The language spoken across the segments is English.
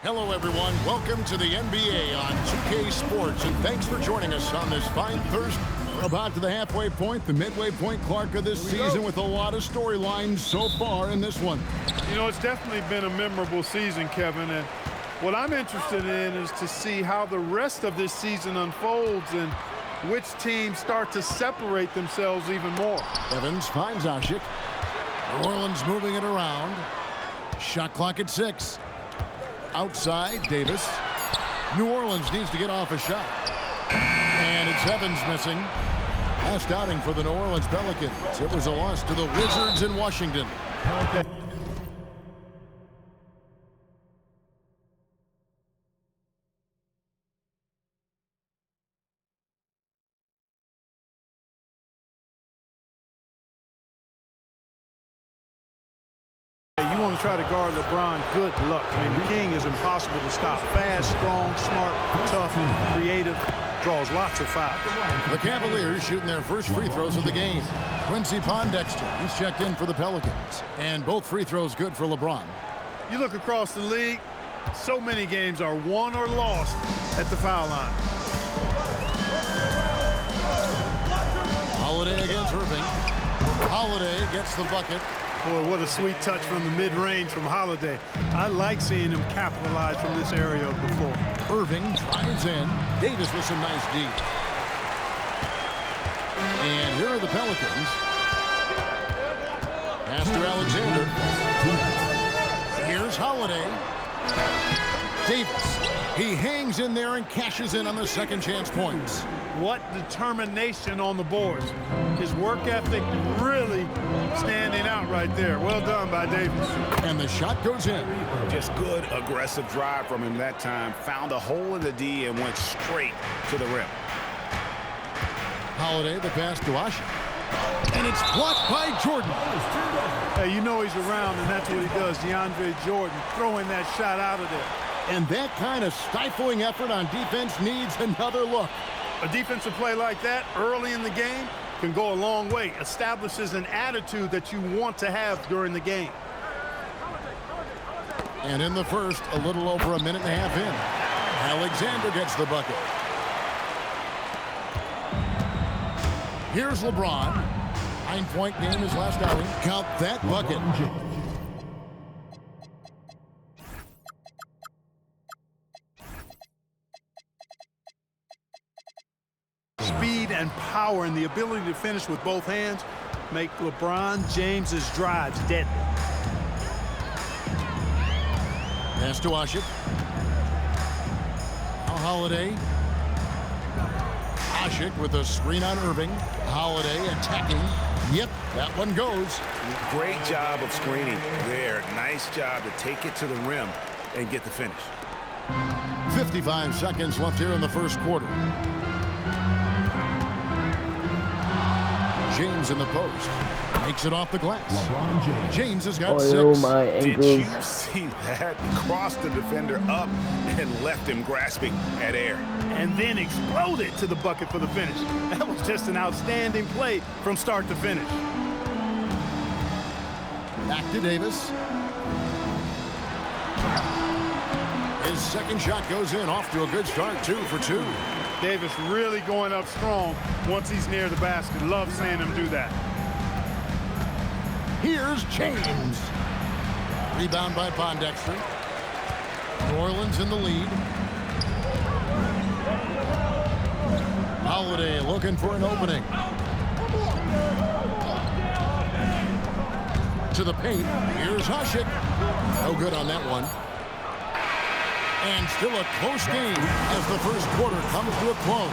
Hello, everyone. Welcome to the NBA on 2K Sports, and thanks for joining us on this fine Thursday. We're about to the halfway point, the midway point, Clark, of this season with a lot of storylines so far in this one. You know, it's definitely been a memorable season, Kevin, and what I'm interested in is to see how the rest of this season unfolds and which teams start to separate themselves even more. Evans finds Ashik. New Orleans moving it around. Shot clock at 6. Outside, Davis. New Orleans needs to get off a shot. And it's Evans missing. Last outing for the New Orleans Pelicans. It was a loss to the Wizards in Washington. You want to try to guard LeBron, good luck. I mean, the king is impossible to stop. Fast, strong, smart, tough, creative, draws lots of fouls. The Cavaliers shooting their first free throws of the game. Quincy Pondexter, he's checked in for the Pelicans. And both free throws good for LeBron. You look across the league, so many games are won or lost at the foul line. Holiday against Irving. Holiday gets the bucket. Boy, what a sweet touch from the mid-range from Holiday. I like seeing him capitalize from this area of the floor. Irving drives in. Davis with some nice D. And here are the Pelicans. Pass to Alexander. Here's Holiday. Davis. He hangs in there and cashes in on the second chance points. What determination on the boards. His work ethic really standing out right there. Well done by Davis. And the shot goes in. Just good, aggressive drive from him that time. Found a hole in the D and went straight to the rim. Holiday, the pass to Ashik. And it's blocked by Jordan. Hey, you know he's around, and that's what he does. DeAndre Jordan throwing that shot out of there. And that kind of stifling effort on defense needs another look. A defensive play like that early in the game can go a long way. Establishes an attitude that you want to have during the game. And in the first, a little over a minute and a half in, Alexander gets the bucket. Here's LeBron. 9-point game his last outing. Count that bucket. Speed and power and the ability to finish with both hands make LeBron James's drives deadly. Pass to Ashik. Holiday. Ashik with a screen on Irving. Holiday attacking. Yep, that one goes. Great job of screening there. Nice job to take it to the rim and get the finish. 55 seconds left here in the first quarter. James in the post. Makes it off the glass. James has got 6. My ankles. Did you see that? Crossed the defender up and left him grasping at air. And then exploded to the bucket for the finish. That was just an outstanding play from start to finish. Back to Davis. His second shot goes in, off to a good start, 2 for 2. Davis really going up strong once he's near the basket. Love seeing him do that. Here's James. Rebound by Pondexter. New Orleans in the lead. Holiday looking for an opening. To the paint. Here's Ashik. No good on that one. And still a close game as the first quarter comes to a close.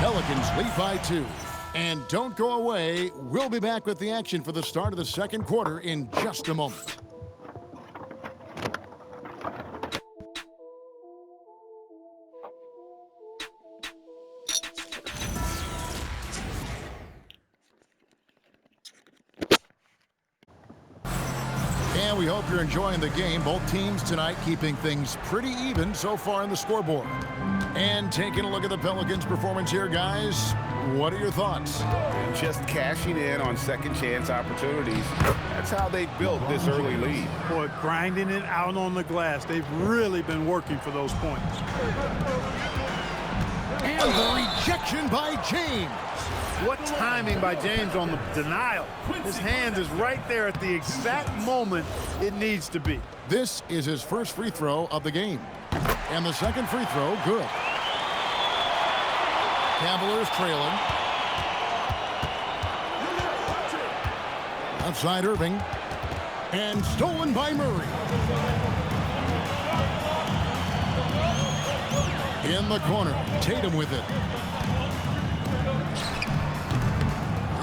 Pelicans lead by 2. And don't go away. We'll be back with the action for the start of the second quarter in just a moment. And we hope you're enjoying the game. Both teams tonight keeping things pretty even so far in the scoreboard. And taking a look at the Pelicans' performance here, guys. What are your thoughts? Just cashing in on second chance opportunities. That's how they built this early lead. Boy, grinding it out on the glass. They've really been working for those points. And the rejection by James. What timing by James on the denial. His hand is right there at the exact moment it needs to be. This is his first free throw of the game. And the second free throw, good. Cavaliers trailing. Outside Irving. And stolen by Murray. In the corner, Tatum with it.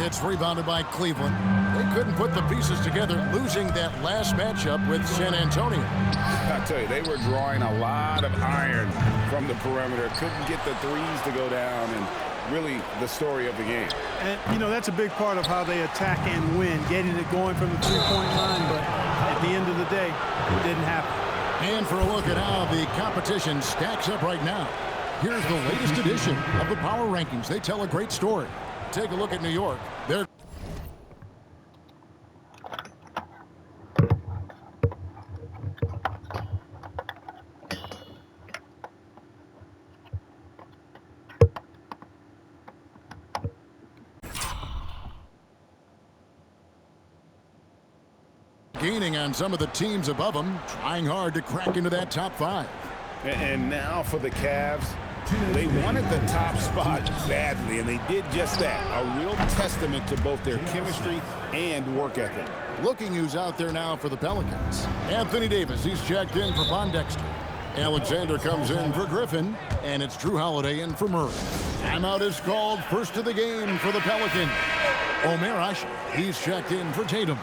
It's rebounded by Cleveland. They couldn't put the pieces together, losing that last matchup with San Antonio. I tell you, they were drawing a lot of iron from the perimeter. Couldn't get the threes to go down, and really the story of the game. And, you know, that's a big part of how they attack and win, getting it going from the three-point line. But at the end of the day, it didn't happen. And for a look at how the competition stacks up right now, here's the latest edition of the Power Rankings. They tell a great story. Take a look at New York. They're gaining on some of the teams above them, trying hard to crack into that top 5. And now for the Cavs. They wanted the top spot badly, and they did just that. A real testament to both their chemistry and work ethic. Looking who's out there now for the Pelicans. Anthony Davis, he's checked in for Pondexter. Alexander comes in for Griffin, and it's Drew Holiday in for Murray. Timeout is called, first of the game for the Pelicans. Omer Asher, he's checked in for Tatum.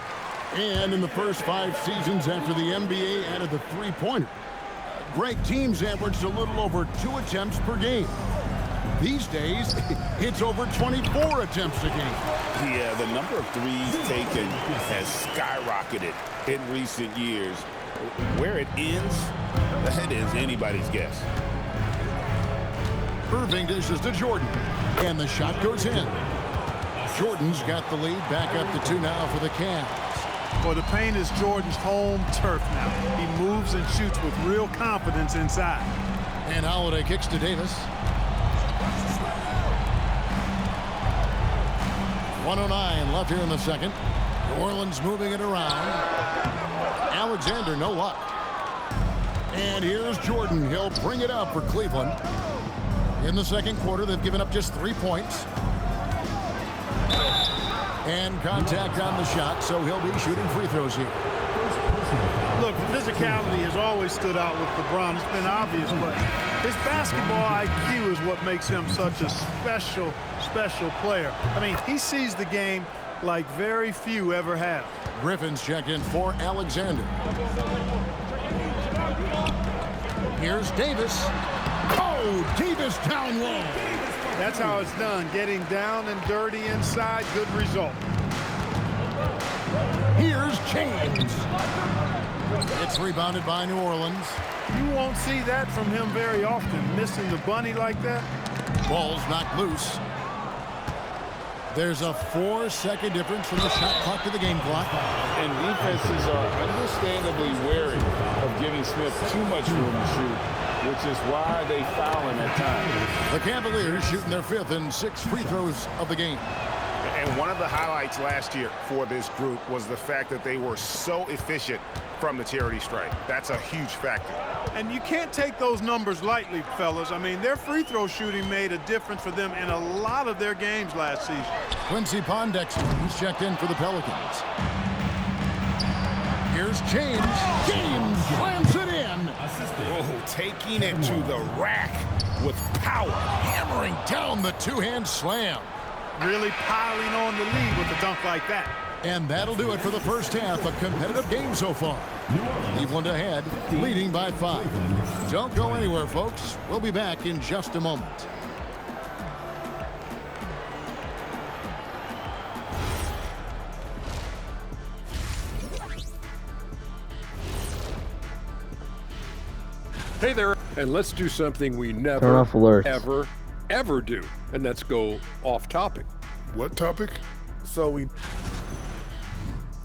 And in the first 5 seasons after the NBA added the three-pointer, great teams averaged a little over 2 attempts per game. These days, it's over 24 attempts a game. Yeah, the number of threes taken has skyrocketed in recent years. Where it ends, that is anybody's guess. Irving dishes to Jordan, and the shot goes in. Jordan's got the lead, back up to 2 now for the Cavs. Well, the paint is Jordan's home turf now. He moves and shoots with real confidence inside. And Holiday kicks to Davis. 1:09 left here in the second. New Orleans moving it around. Alexander, no luck. And here's Jordan. He'll bring it up for Cleveland. In the second quarter, they've given up just 3 points. And contact on the shot, so he'll be shooting free throws here. Look, the physicality has always stood out with LeBron. It's been obvious, but his basketball IQ is what makes him such a special, special player. I mean, he sees the game like very few ever have. Griffin's checked in for Alexander. Here's Davis. Oh, Davis down low. That's how it's done, getting down and dirty inside. Good result. Here's James. It's rebounded by New Orleans. You won't see that from him very often, missing the bunny like that. Ball's knocked loose. There's a 4-second difference from the shot clock to the game clock. And defenses are understandably wary of giving Smith too much room to shoot, which is why they foul him at times. The Cavaliers shooting their 5th and 6th free throws of the game. And one of the highlights last year for this group was the fact that they were so efficient from the charity stripe. That's a huge factor. And you can't take those numbers lightly, fellas. I mean, their free throw shooting made a difference for them in a lot of their games last season. Quincy Pondexter, who's checked in for the Pelicans. Here's James. James slams it in. Oh, taking it to the rack with power. Hammering down the 2-hand slam. Really piling on the lead with a dunk like that. And that'll do it for the first half. A competitive game so far. Cleveland ahead, leading by 5. Don't go anywhere, folks. We'll be back in just a moment. Hey there, and let's do something we Turn never, off alerts. ever ever do, and let's go off topic. What topic?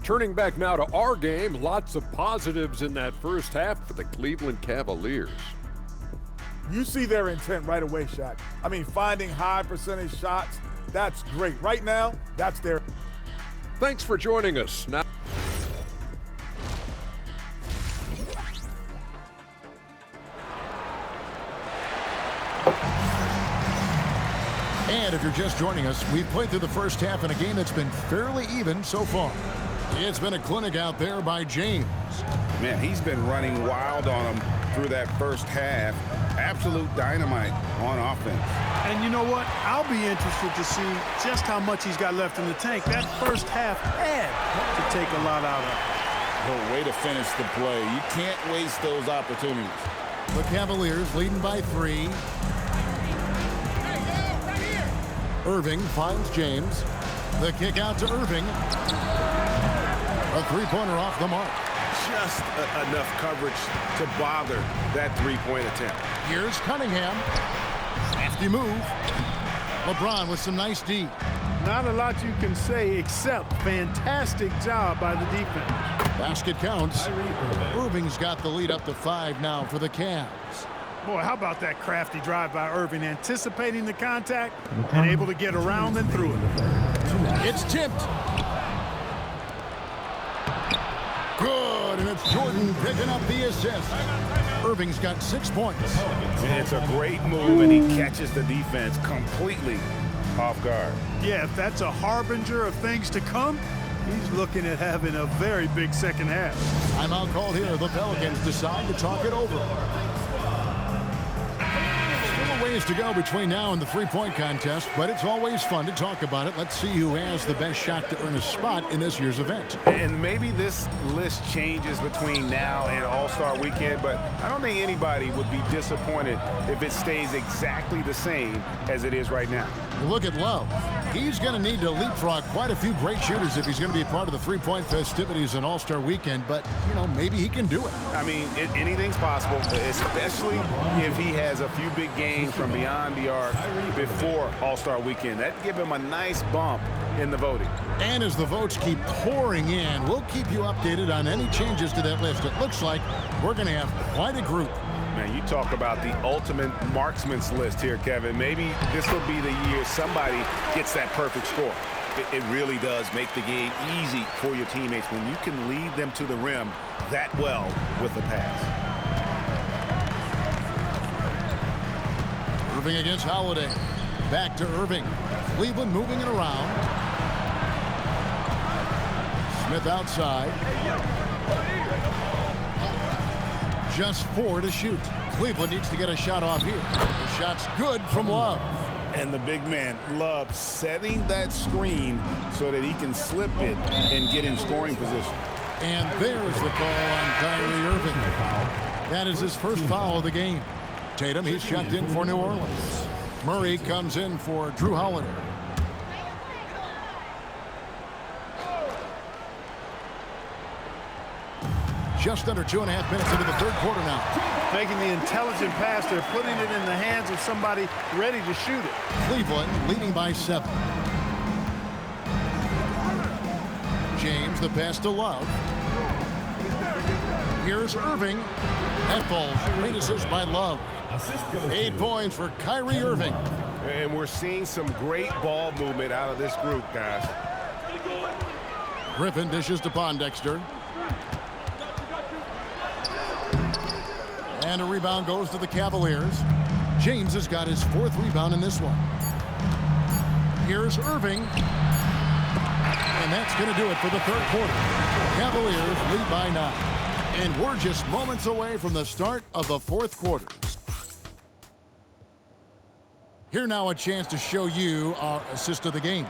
Turning back now to our game, lots of positives in that first half for the Cleveland Cavaliers. You see their intent right away, Shaq. I mean, finding high percentage shots, that's great. Right now, that's their... Thanks for joining us. Now, And if you're just joining us, we've played through the first half in a game that's been fairly even so far. It's been a clinic out there by James. Man, he's been running wild on him through that first half. Absolute dynamite on offense. And you know what? I'll be interested to see just how much he's got left in the tank. That first half had to take a lot out of it. The way to finish the play. You can't waste those opportunities. The Cavaliers leading by 3. Irving finds James. The kick out to Irving. A three-pointer off the mark. Just enough coverage to bother that three-point attempt. Here's Cunningham. Crafty move. LeBron with some nice D. Not a lot you can say except fantastic job by the defense. Basket counts. Irving's got the lead up to 5 now for the Cavs. Boy, how about that crafty drive by Irving, anticipating the contact and able to get around and through it. It's tipped. Good, and it's Jordan picking up the assist. Irving's got 6 points. It's a great move, and he catches the defense completely off guard. Yeah, if that's a harbinger of things to come, he's looking at having a very big second half. Timeout called here. The Pelicans decide to talk it over. Still a ways to go between now and the three-point contest, but it's always fun to talk about it. Let's see who has the best shot to earn a spot in this year's event. And maybe this list changes between now and All-Star Weekend, but I don't think anybody would be disappointed if it stays exactly the same as it is right now. Look at Love. He's going to need to leapfrog quite a few great shooters if he's going to be part of the three-point festivities in All-Star Weekend, but, you know, maybe he can do it. I mean, anything's possible, especially if he has a few big games from beyond the arc before All-Star Weekend. That'd give him a nice bump in the voting. And as the votes keep pouring in, we'll keep you updated on any changes to that list. It looks like we're going to have quite a group. Man, you talk about the ultimate marksman's list here, Kevin. Maybe this will be the year somebody gets that perfect score. It really does make the game easy for your teammates when you can lead them to the rim that well with the pass. Irving against Holiday. Back to Irving. Cleveland moving it around. Smith outside. Just 4 to shoot. Cleveland needs to get a shot off here. The shot's good from Love. And the big man, Love, setting that screen so that he can slip it and get in scoring position. And there's the call on Kyrie Irving. That is his first foul of the game. Tatum, he's checked in for New Orleans. Murray comes in for Drew Holiday. Just under 2.5 minutes into the third quarter now. Making the intelligent pass, they're putting it in the hands of somebody ready to shoot it. Cleveland leading by 7. James, the pass to Love. Here's Irving. That ball, great assist by Love. 8 points for Kyrie Irving. And we're seeing some great ball movement out of this group, guys. Griffin dishes to Pondexter. And a rebound goes to the Cavaliers. James has got his 4th rebound in this one. Here's Irving. And that's going to do it for the third quarter. Cavaliers lead by 9. And we're just moments away from the start of the fourth quarter. Here now a chance to show you our assist of the game.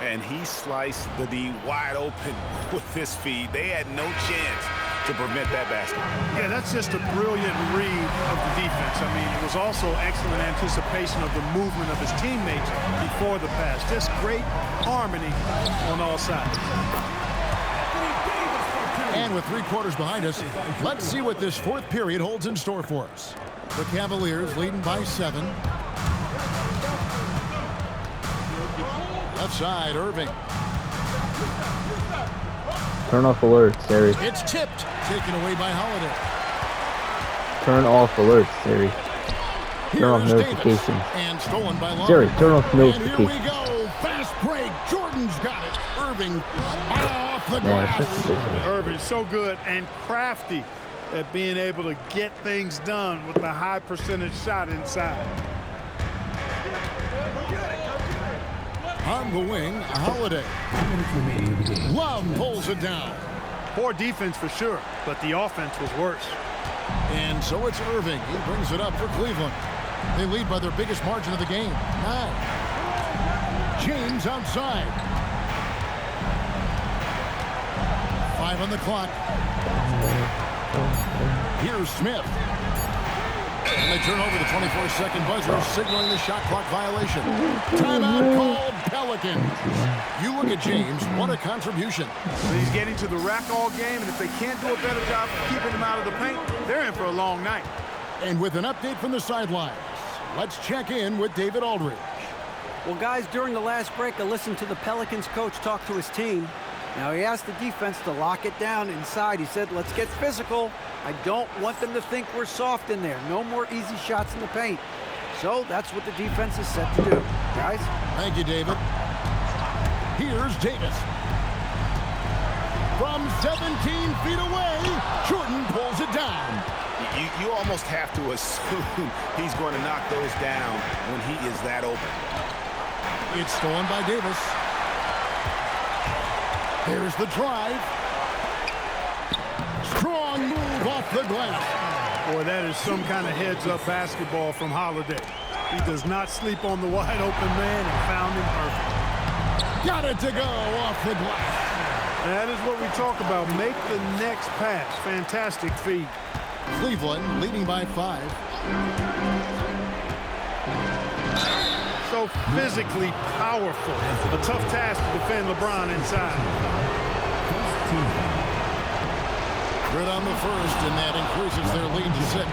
And he sliced the D wide open with his feed. They had no chance to prevent that basket. Yeah, that's just a brilliant read of the defense. I mean, it was also excellent anticipation of the movement of his teammates before the pass. Just great harmony on all sides. And with 3 quarters behind us, let's see what this fourth period holds in store for us. The Cavaliers leading by 7. Left side, Irving. Turn off alerts, Siri. It's tipped. Taken away by Holiday. Turn off alerts, Siri. Turn off Here's Davis. notifications. And stolen by Long. Siri, turn off And here we notifications. go. Fast break. Jordan's got it. Irving off the Man, glass. that's ridiculous. Irving's so good and crafty at being able to get things done with the high percentage shot inside. On the wing, Holiday. Love pulls it down. Poor defense for sure, but the offense was worse. And so it's Irving. He brings it up for Cleveland. They lead by their biggest margin of the game, 9. James outside. 5 on the clock. Here's Smith. And they turn over the 24-second buzzer, signaling the shot clock violation. Timeout called Pelicans. You look at James, what a contribution. He's getting to the rack all game, and if they can't do a better job of keeping him out of the paint, they're in for a long night. And with an update from the sidelines, let's check in with David Aldridge. Well, guys, during the last break, I listened to the Pelicans coach talk to his team. Now, he asked the defense to lock it down inside. He said, let's get physical. I don't want them to think we're soft in there. No more easy shots in the paint. So that's what the defense is set to do, guys. Thank you, David. Here's Davis. From 17 feet away, Jordan pulls it down. You almost have to assume he's going to knock those down when he is that open. It's stolen by Davis. Here's the drive. Strong move off the glass. Boy, that is some kind of heads-up basketball from Holiday. He does not sleep on the wide-open man and found him perfect. Got it to go off the glass. That is what we talk about. Make the next pass. Fantastic feed. Cleveland leading by 5. So physically powerful. A tough task to defend LeBron inside. Good on the first, and that increases their lead to 6.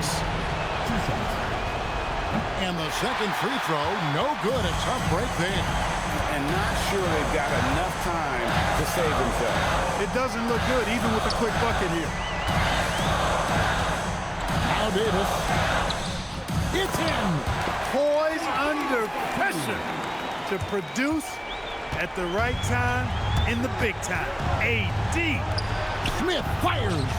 And the second free throw, no good. A tough break there. And not sure they've got enough time to save themselves. It doesn't look good, even with a quick bucket here. Now Davis. It's in. Poise under pressure to produce at the right time in the big time. AD. Smith fires.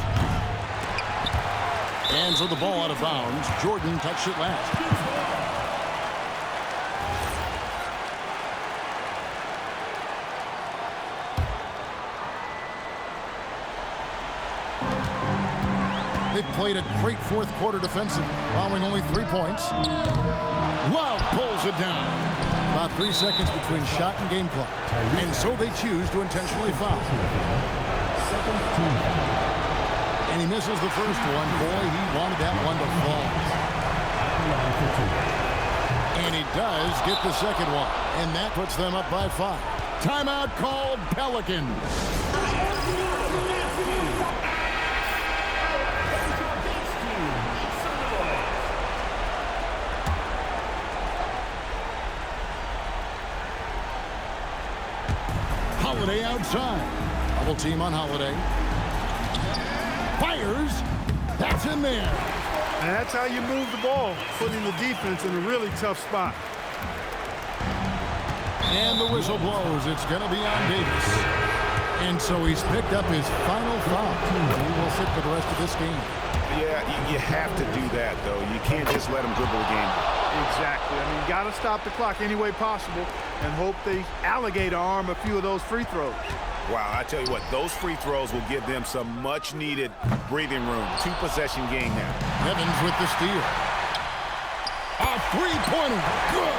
And so the ball out of bounds. Jordan touched it last. They played a great fourth quarter defensive, allowing only 3 points. Love pulls it down. About 3 seconds between shot and game clock. And so they choose to intentionally foul. And he misses the first one. Boy, he wanted that one to fall. And he does get the second one. And that puts them up by 5. Timeout called Pelicans. Holiday outside. Double team on Holiday. Fires. That's in there. And that's how you move the ball, putting the defense in a really tough spot. And the whistle blows. It's going to be on Davis. And so he's picked up his final foul. He will sit for the rest of this game. Yeah, you have to do that, though. You can't just let him dribble the game. Exactly. I mean, you got to stop the clock any way possible and hope they alligator arm a few of those free throws. Wow, I tell you what, those free throws will give them some much-needed breathing room. 2-possession game now. Evans with the steal. A three-pointer. Good.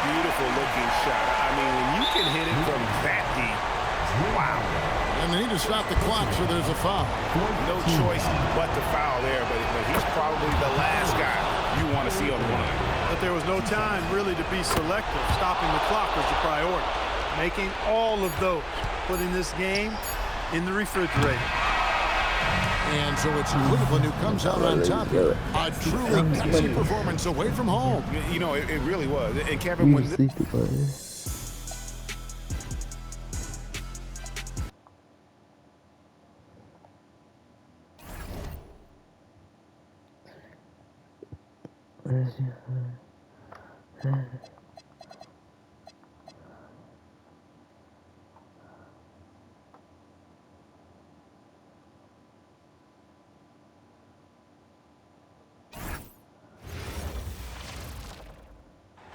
Beautiful-looking shot. I mean, when you can hit it from that deep, wow. And they need to stop the clock, so there's a foul. No choice but to foul there, but he's probably the last guy you want to see on the line. But there was no time really to be selective. Stopping the clock was the priority. Making all of those. Putting this game in the refrigerator. And so it's Cleveland who comes out on top here. A truly gutsy performance away from home. You know, it really was. And Kevin, when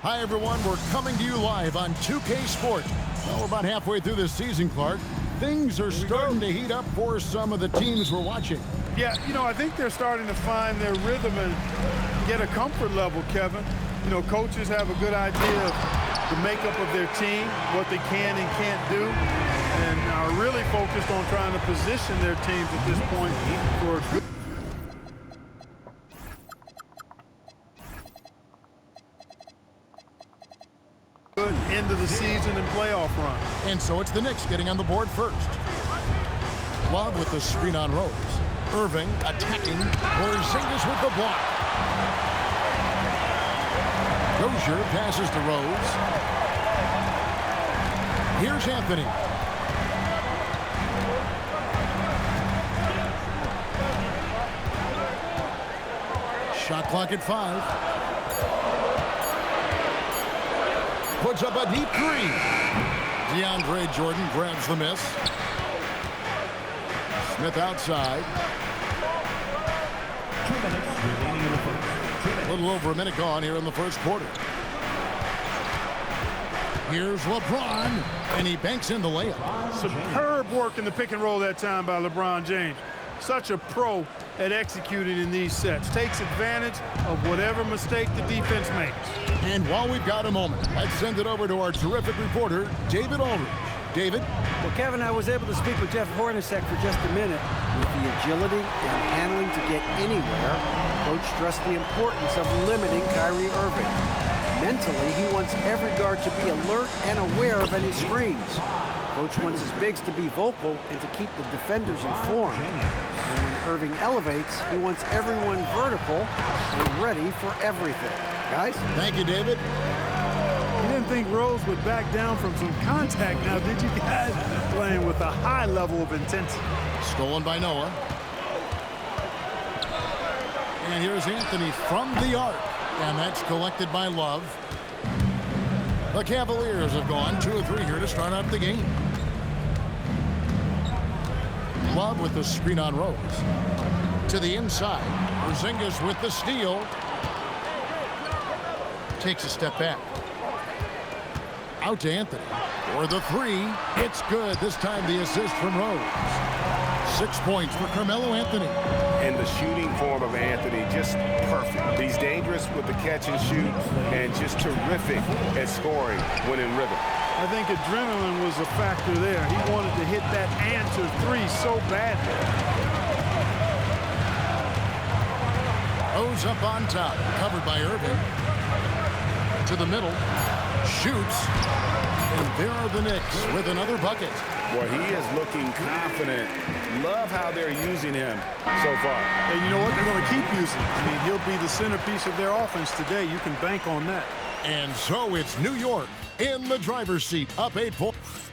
Hi, everyone. We're coming to you live on 2K Sports. Well, we're about halfway through this season, Clark. Things are starting to heat up for some of the teams we're watching. Yeah, I think they're starting to find their rhythm and get a comfort level, Kevin. Coaches have a good idea of the makeup of their team, what they can and can't do, and are really focused on trying to position their teams at this point for a good end of the season and playoff run. And so it's the Knicks getting on the board first. Love with the screen on Rose. Irving attacking. Porzingis with the block. Dozier passes to Rose. Here's Anthony. Shot clock at 5. Puts up a deep three. DeAndre Jordan grabs the miss. Smith outside. A little over a minute gone here in the first quarter. Here's LeBron, and he banks in the layup. Superb work in the pick and roll that time by LeBron James. Such a pro at executing in these sets. Takes advantage of whatever mistake the defense makes. And while we've got a moment, let's send it over to our terrific reporter, David Aldridge. David? Well, Kevin, I was able to speak with Jeff Hornacek for just a minute. With the agility and handling to get anywhere, Coach stressed the importance of limiting Kyrie Irving. Mentally, he wants every guard to be alert and aware of any screens. Coach wants his bigs to be vocal and to keep the defenders informed. And when Irving elevates, he wants everyone vertical and ready for everything. Guys? Thank you, David. You didn't think Rose would back down from some contact now, did you guys? Playing with a high level of intensity. Stolen by Noah. And here's Anthony from the arc. And that's collected by Love. The Cavaliers have gone 2 of 3 here to start out the game. Love with the screen on Rose. To the inside. Porzingis with the steal. Takes a step back. Out to Anthony. For the 3. It's good. This time the assist from Rose. 6 points for Carmelo Anthony. And the shooting form of Anthony, just perfect. He's dangerous with the catch and shoot and just terrific at scoring when in rhythm. I think adrenaline was a factor there. He wanted to hit that answer 3 so badly. Rose up on top, covered by Irving. To the middle, shoots, and there are the Knicks with another bucket. Well, he is looking confident. Love how they're using him so far. And you know what? They're going to keep using him. I mean, he'll be the centerpiece of their offense today. You can bank on that. And so it's New York in the driver's seat, up 8 points.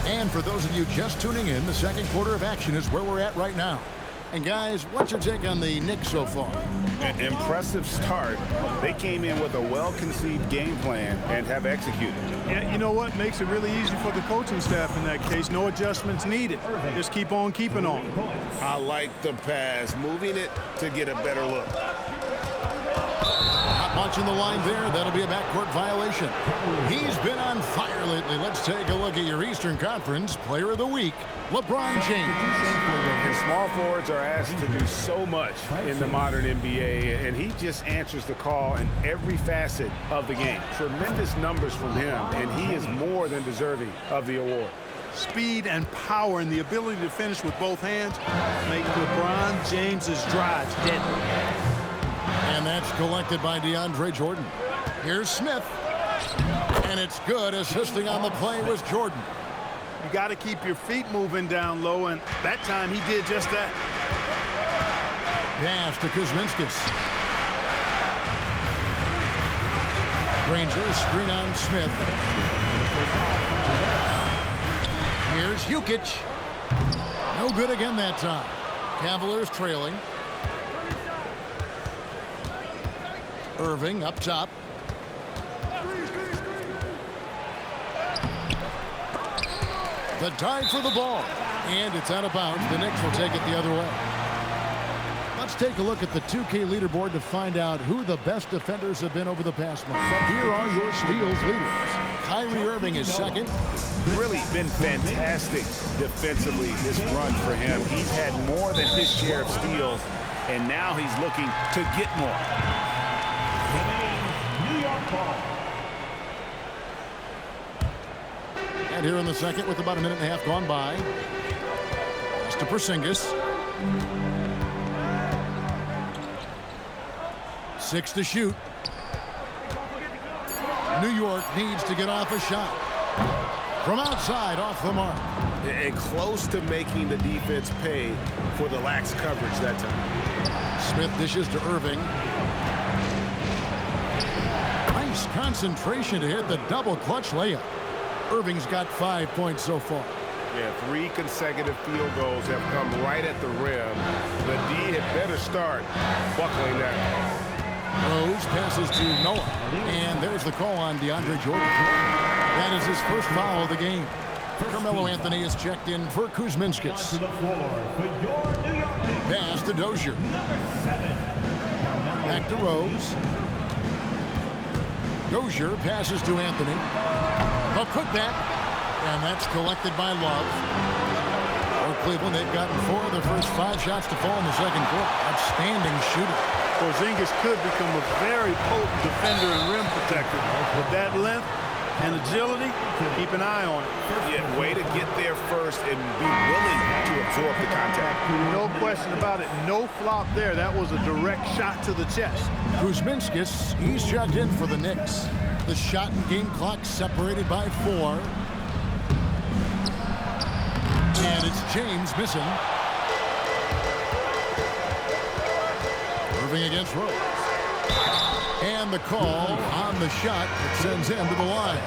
And for those of you just tuning in, the second quarter of action is where we're at right now. And guys, what's your take on the Knicks so far? An impressive start. They came in with a well-conceived game plan and have executed. Yeah, you know what? Makes it really easy for the coaching staff in that case. No adjustments needed. Just keep on keeping on. I like the pass, moving it to get a better look. Not much in the line there. That'll be a backcourt violation. He's been on fire lately. Let's take a look at your Eastern Conference Player of the Week, LeBron James. And small forwards are asked to do so much in the modern NBA, and he just answers the call in every facet of the game. Tremendous numbers from him, and he is more than deserving of the award. Speed and power and the ability to finish with both hands make LeBron James's drives deadly. And that's collected by DeAndre Jordan. Here's Smith. And it's good. Assisting on the play was Jordan. You got to keep your feet moving down low, and that time he did just that. Pass to Kuzminskis. Granger, screen on Smith. Here's Jukic. No good again that time. Cavaliers trailing. Irving up top. The dive for the ball. And it's out of bounds. The Knicks will take it the other way. Let's take a look at the 2K leaderboard to find out who the best defenders have been over the past month. Here are your steals leaders. Kyrie Irving is second. Really been fantastic defensively this run for him. He's had more than his share of steals, and now he's looking to get more. And here in the second with about a minute and a half gone by. It's to Porzingis. 6 to shoot. New York needs to get off a shot. From outside, off the mark. And close to making the defense pay for the lax coverage that time. Smith dishes to Irving. Nice concentration to hit the double clutch layup. Irving's got 5 points so far. Yeah, 3 consecutive field goals have come right at the rim. The D had better start buckling that. Rose passes to Noah. And there's the call on DeAndre Jordan. That is his first foul of the game. Carmelo Anthony is checked in for Kuzminskis. Pass to Dozier. Back to Rose. Dozier passes to Anthony. A putback. And that's collected by Love. For Cleveland, they've gotten 4 of their first 5 shots to fall in the second quarter. Outstanding shooting. Porzingis could become a very potent defender and rim protector. With that length and agility, keep an eye on it. Yeah, way to get there first and be willing to absorb the contact. No question about it. No flop there. That was a direct shot to the chest. Kuzminskis, he's checked in for the Knicks. The shot and game clock separated by 4. And it's James missing. Irving against Rose. And the call on the shot that sends him to the line.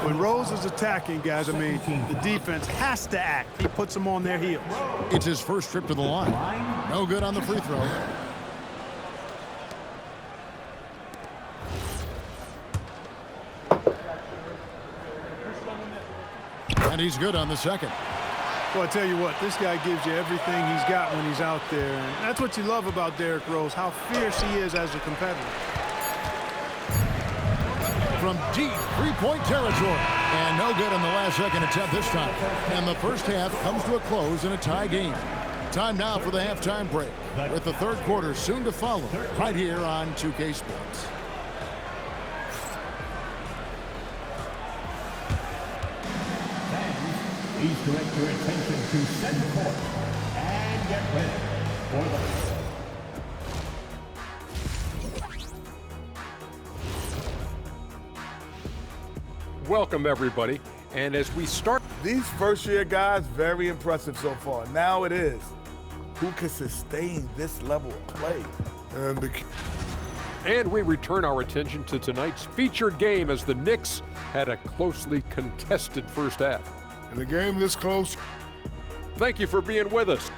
When Rose is attacking, guys, I mean, the defense has to act. He puts them on their heels. It's his first trip to the line. No good on the free throw. And he's good on the second. Well, I tell you what, this guy gives you everything he's got when he's out there. And that's what you love about Derrick Rose, how fierce he is as a competitor. From deep three-point territory. And no good on the last second attempt this time. And the first half comes to a close in a tie game. Time now for the halftime break, with the third quarter soon to follow, right here on 2K Sports. Please direct your attention to center court and get ready for the... Welcome, everybody. And as we start... These first-year guys, very impressive so far. Now it is. Who can sustain this level of play? And we return our attention to tonight's featured game as the Knicks had a closely contested first half. In a game this close. Thank you for being with us.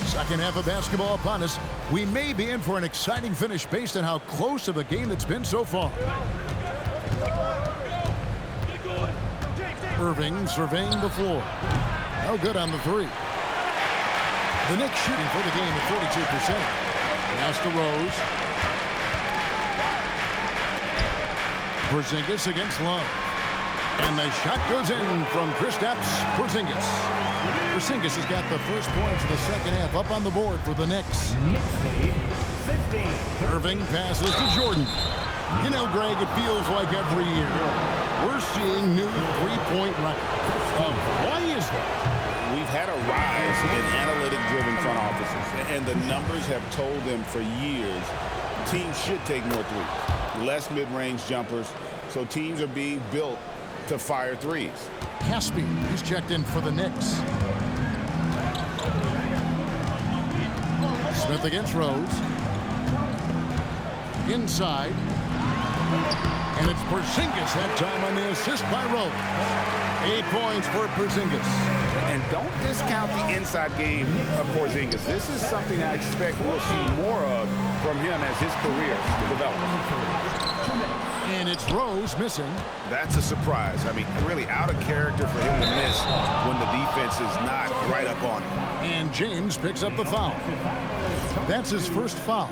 Second half of basketball upon us. We may be in for an exciting finish based on how close of a game it's been so far. Irving surveying the floor. No good on the three. The Knicks shooting for the game at 42%. Pass to Rose. Porzingis against Love. And the shot goes in from Kristaps Porzingis. Porzingis has got the first points of the second half up on the board for the Knicks. Irving passes to Jordan. You know, Greg, it feels like every year we're seeing new three-point records. Why is that? We've had a rise in analytic-driven front offices, and the numbers have told them for years teams should take more threes, less mid-range jumpers, so teams are being built to fire threes. Caspi, he's checked in for the Knicks. Smith against Rose. Inside. And it's Porzingis that time on the assist by Rose. 8 points for Porzingis. And don't discount the inside game of Porzingis. This is something I expect we'll see more of from him as his career develops. And it's Rose missing. That's a surprise. I mean, really out of character for him to miss when the defense is not right up on him. And James picks up the foul. That's his first foul.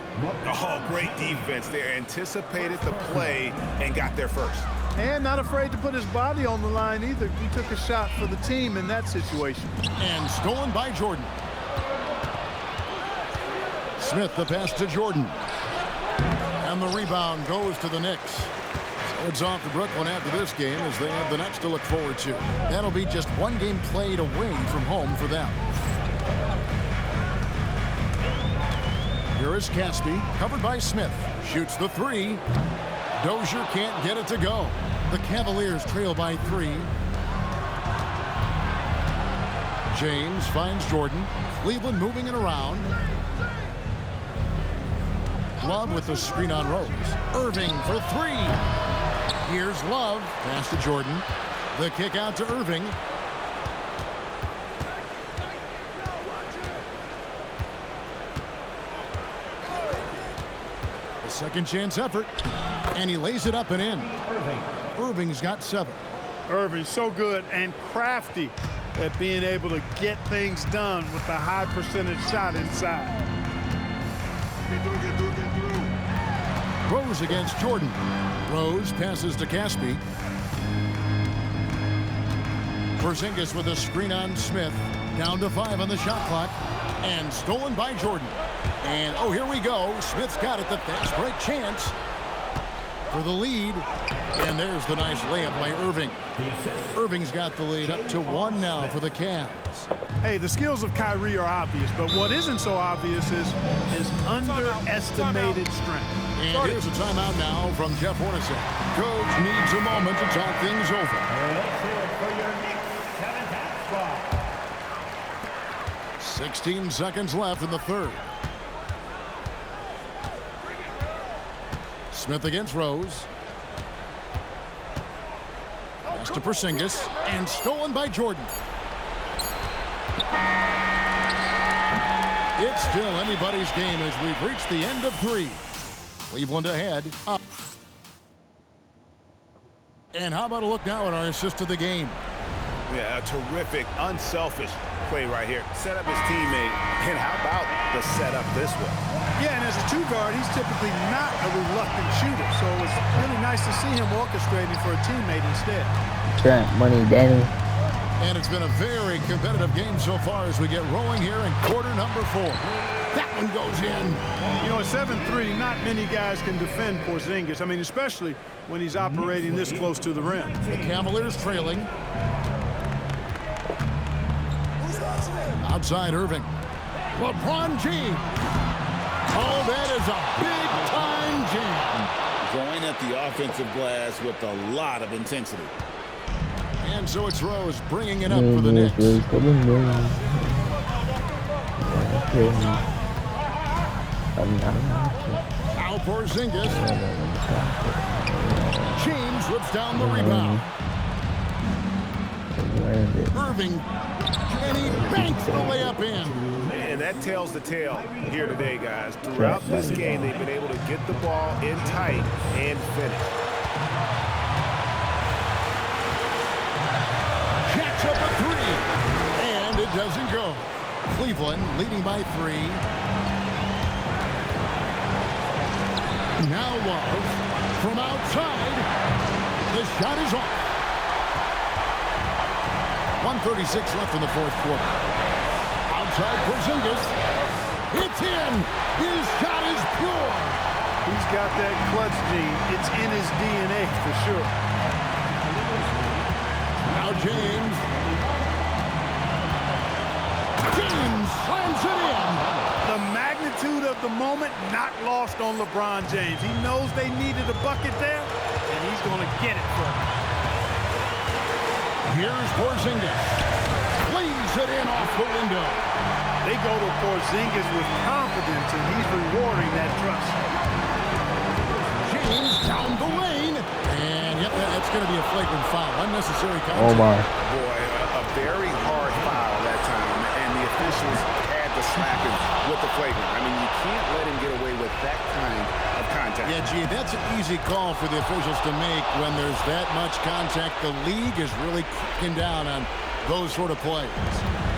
Oh, great defense there. Anticipated the play and got there first. And not afraid to put his body on the line either. He took a shot for the team in that situation. And stolen by Jordan. Smith the pass to Jordan. And the rebound goes to the Knicks. So it's off to Brooklyn after this game as they have the Nets to look forward to. That'll be just one game played away from home for them. Here is Caspi, covered by Smith. Shoots the three. Dozier can't get it to go. The Cavaliers trail by 3. James finds Jordan. Cleveland moving it around. Love with the screen on Rose. Irving for 3. Here's Love. Pass to Jordan. The kick out to Irving. A second chance effort. And he lays it up and in. Irving's got 7. Irving's so good and crafty at being able to get things done with a high percentage shot inside. Rose against Jordan. Rose passes to Caspi. Porzingis with a screen on Smith. Down to 5 on the shot clock. And stolen by Jordan. And, oh, here we go. Smith's got it. The fast break chance for the lead. And there's the nice layup by Irving. Irving's got the lead up to 1 now for the Cavs. Hey, the skills of Kyrie are obvious, but what isn't so obvious is his underestimated strength. And here's a timeout now from Jeff Hornacek. Coach needs a moment to talk things over. Let's hear it for your Knicks 7th spot. 16 seconds left in the third. Smith against Rose. Pass to Porzingis and stolen by Jordan. It's still anybody's game as we've reached the end of 3. Cleveland ahead. Up. And how about a look now at our assist of the game? Yeah, a terrific, unselfish play right here. Set up his teammate, and how about the setup this way? Yeah, and as a 2 guard, he's typically not a reluctant shooter, so it's really nice to see him orchestrating for a teammate instead. Trent, money, Danny. And it's been a very competitive game so far as we get rolling here in quarter number 4. That one goes in. You know, at 7-3, not many guys can defend Porzingis. I mean, especially when he's operating this close to the rim. The Cavaliers trailing. Outside Irving. LeBron James. Oh, that is a big-time jam. Going at the offensive glass with a lot of intensity. And so it's Rose bringing it up for the Knicks. Now Porzingis. James whips down the rebound. Irving, and he banks the layup in. And that tells the tale here today, guys. Throughout this game, they've been able to get the ball in tight and finish. Jacks up a 3, and it doesn't go. Cleveland leading by 3. Now Love from outside. The shot is off. 1:36 left in the fourth quarter. Outside Porzingis. It's in. His shot is pure. He's got that clutch gene. It's in his DNA for sure. Now James. James slams it in. The magnitude of the moment not lost on LeBron James. He knows they needed a bucket there, and he's going to get it for them. Here's Porzingis. Flings it in off the window. They go to Porzingis with confidence, and he's rewarding that trust. James down the lane. Yeah, it's going to be a flagrant foul. Unnecessary contact. Oh my. Boy, a very hard foul that time, and the officials had to slap him with the flagrant. I mean, you can't let him get away with that kind of contact. Yeah, gee, that's an easy call for the officials to make when there's that much contact. The league is really cracking down on those sort of plays.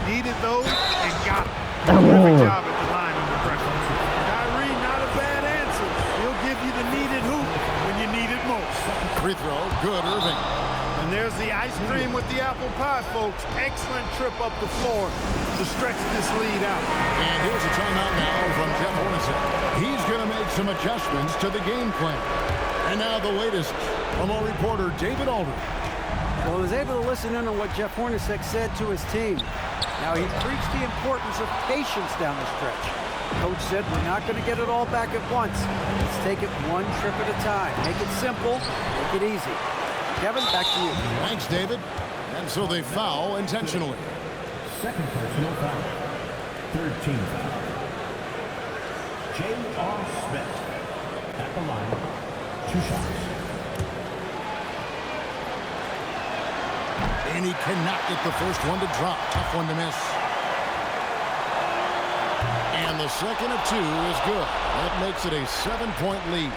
Needed those and got them. Terrific job at the line under pressure. Kyrie, not a bad answer. He'll give you the needed hoop when you need it most. Free throw, good, Irving. And there's the ice cream with the apple pie, folks. Excellent trip up the floor to stretch this lead out. And here's a timeout now from Jeff Hornacek. He's going to make some adjustments to the game plan. And now the latest from our reporter, David Aldridge. Well, I was able to listen in on what Jeff Hornacek said to his team. Now, he preached the importance of patience down the stretch. Coach said, we're not going to get it all back at once. Let's take it one trip at a time. Make it simple, make it easy. Kevin, back to you. Thanks, David. And so they foul intentionally. Second personal foul. Third team foul. J.R. Smith at the line. 2 shots. And he cannot get the first one to drop. Tough one to miss. And the second of 2 is good. That makes it a 7-point lead.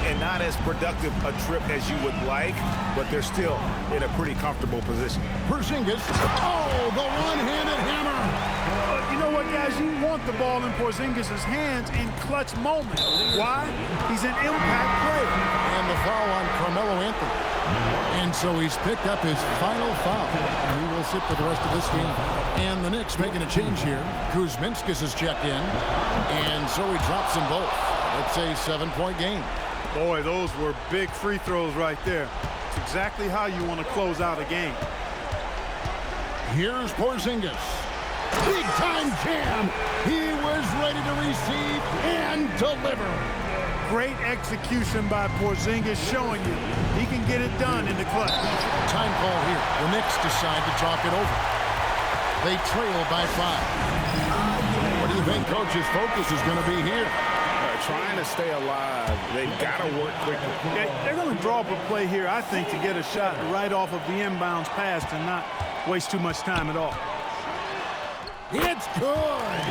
And not as productive a trip as you would like, but they're still in a pretty comfortable position. Porzingis. Oh, the one-handed hammer. You know what, guys? You want the ball in Porzingis' hands in clutch moments. Why? He's an impact player. And the foul on Carmelo Anthony. And so he's picked up his final foul. He will sit for the rest of this game. And the Knicks making a change here. Kuzminskis has checked in. And so he drops them both. It's a 7-point game. Boy, those were big free throws right there. It's exactly how you want to close out a game. Here's Porzingis. Big-time jam. He was ready to receive and deliver. Great execution by Porzingis, showing you he can get it done in the clutch. Time call here. The Knicks decide to talk it over. They trail by 5. What do you think Coach's focus is going to be here? Trying to stay alive. They've got to work quickly. They're going to draw up a play here, I think, to get a shot right off of the inbounds pass and not waste too much time at all. It's good.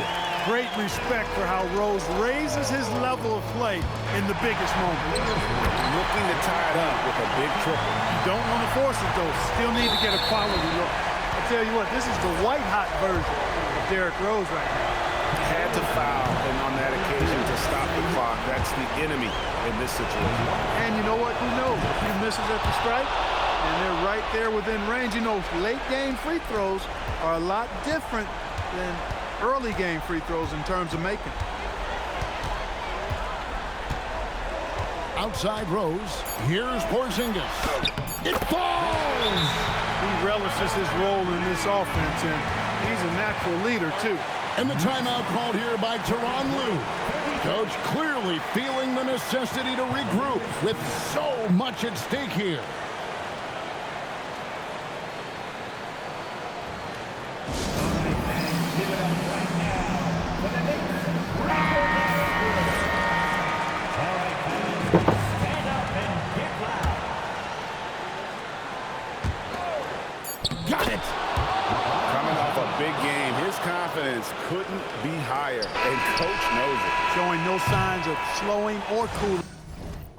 Great respect for how Rose raises his level of play in the biggest moment. Looking to tie it up with a big triple. You don't want to force it, though. Still need to get a quality look. I tell you what, this is the white-hot version of Derrick Rose right now. Had to foul, and on that occasion to stop the clock. That's the enemy in this situation. And you know what? Who knows? A few misses at the strike, and they're right there within range. You know, late-game free throws are a lot different than early-game free throws in terms of making. Outside Rose. Here's Porzingis. It falls! He relishes his role in this offense, and he's a natural leader, too. And the timeout called here by Tyronn Lue. Coach clearly feeling the necessity to regroup with so much at stake here. Got it! Coming off a big game, his confidence couldn't be higher, and Coach knows it. Showing no signs of slowing or cooling.